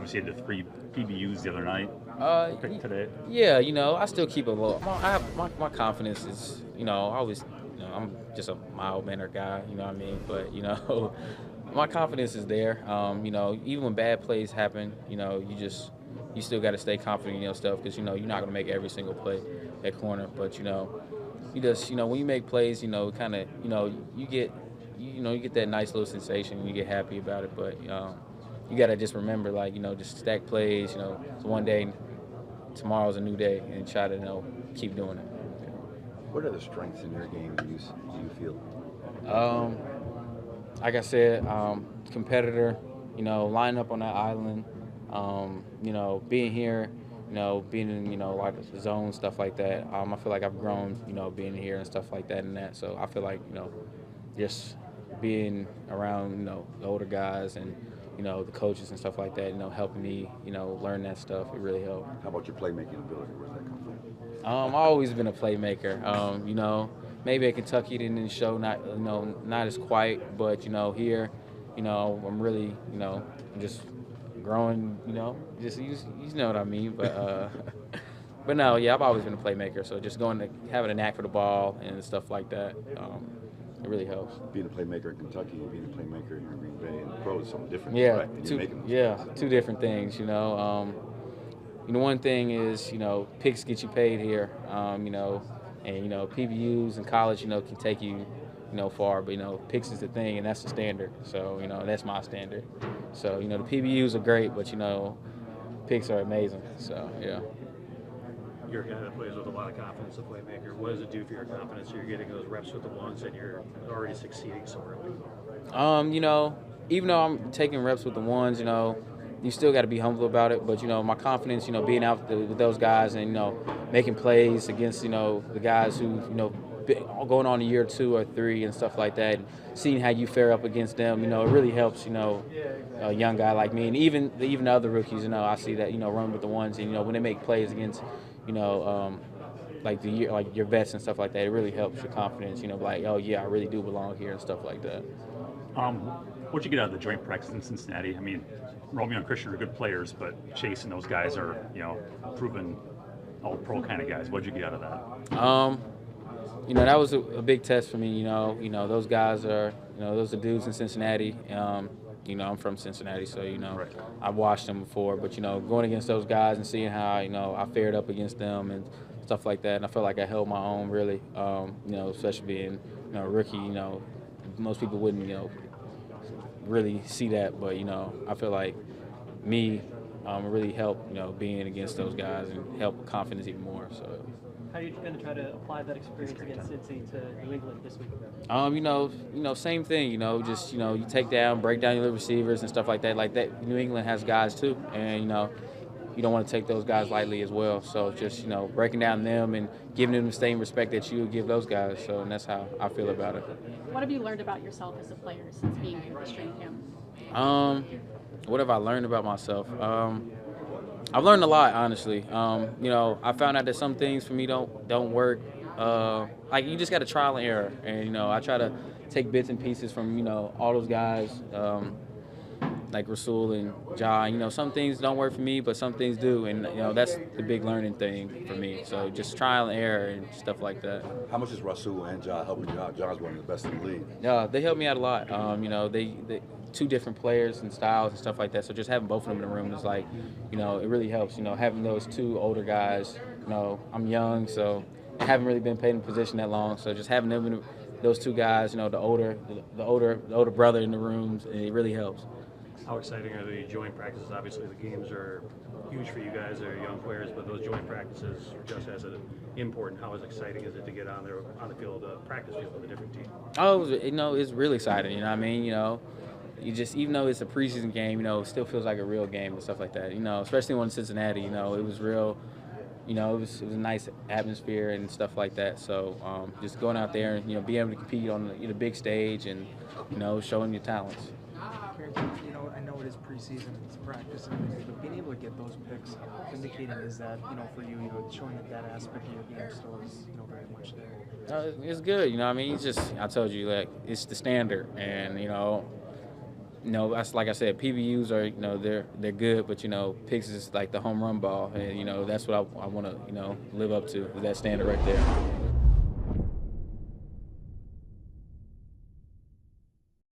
obviously had the 3 PBUs the other night. Today. Yeah, I still keep a low. My confidence is, I always, I'm just a mild mannered guy, you know what I mean? But, my confidence is there. Even when bad plays happen, you still got to stay confident in your stuff because, you're not going to make every single play at corner. But, you just, when you make plays, kind of, you get, you get that nice little sensation and you get happy about it. But, you got to just remember, like, just stack plays, it's one day, tomorrow's a new day, and try to, keep doing it. What are the strengths in your game do you feel? Um, like I said, competitor, lining up on that island, being here, being in, like the zone, stuff like that. I feel like I've grown, being here and stuff like that and that. So I feel like, just being around, the older guys and, the coaches and stuff like that, helping me, learn that stuff. It really helped. How about your playmaking ability? Where does that come from? I've always been a playmaker. Maybe at Kentucky didn't show not as quiet, but here, I'm really, just growing. Just you know what I mean. But but no, yeah, I've always been a playmaker. So just having a knack for the ball and stuff like that, it really helps. Being a playmaker in Kentucky and being a playmaker here in Green Bay and the pro is something different. Yeah, right? And you're making those plays. two different things. One thing is, picks get you paid here, and, PBUs in college, can take you, far, but, picks is the thing, and that's the standard. So, that's my standard. So, the PBUs are great, but, picks are amazing. So, yeah. You're a guy that plays with a lot of confidence, a playmaker. What does it do for your confidence? You're getting those reps with the ones and you're already succeeding so early. Even though I'm taking reps with the ones, you still got to be humble about it. But, my confidence, being out with those guys and, making plays against, the guys who, going on a year or 2 or 3 and stuff like that, and seeing how you fare up against them, it really helps, a young guy like me. And even the other rookies, I see that, run with the ones. And, when they make plays against, like your vets and stuff like that, it really helps your confidence, like, oh, yeah, I really do belong here and stuff like that. What'd you get out of the joint practice in Cincinnati? I mean, Romeo and Christian are good players, but Chase and those guys are, proven all-pro kind of guys. What'd you get out of that? That was a big test for me. Those guys are, those are dudes in Cincinnati. I'm from Cincinnati, so Right. I've watched them before. But going against those guys and seeing how I fared up against them and stuff like that, and I felt like I held my own really. Especially being a rookie. Most people wouldn't really see that, but I feel like me really helped being against those guys and help confidence even more. So. How are you going to try to apply that experience against Cincy to New England this week? Same thing. Just you take down, break down your receivers and stuff like that. Like that, New England has guys too, and you don't want to take those guys lightly as well. So just breaking down them and giving them the same respect that you would give those guys. So and that's how I feel about it. What have you learned about yourself as a player since being here with training camp? What have I learned about myself? I've learned a lot, honestly. I found out that some things for me don't work. Like you just got to trial and error, and I try to take bits and pieces from all those guys, like Rasul and Ja. Some things don't work for me, but some things do, and that's the big learning thing for me. So just trial and error and stuff like that. How much is Rasul and Ja helping you out? Ja's one of the best in the league. Yeah, they help me out a lot. They two different players and styles and stuff like that. So just having both of them in the room is like, it really helps. Having those two older guys. I'm young, so I haven't really been paid in position that long. So just having them, those two guys, the older brother in the rooms, it really helps. How exciting are the joint practices? Obviously, the games are huge for you guys. They're young players, but those joint practices are just as important. How exciting is it to get on the field, practice field with a different team? Oh, it's really exciting. You know what I mean? You just, even though it's a preseason game, it still feels like a real game and stuff like that. Especially when in Cincinnati, it was real. It was a nice atmosphere and stuff like that. So just going out there and being able to compete on the big stage and showing your talents. Carrington, I know it is preseason, it's practice and everything, but being able to get those picks, indicating is that, for you, showing that aspect of your game still is, very much there. It's good, I mean, I told you, like, it's the standard, and, No, that's like I said, PBUs are, they're good, but picks is like the home run ball, and that's what I want to live up to, is that standard right there.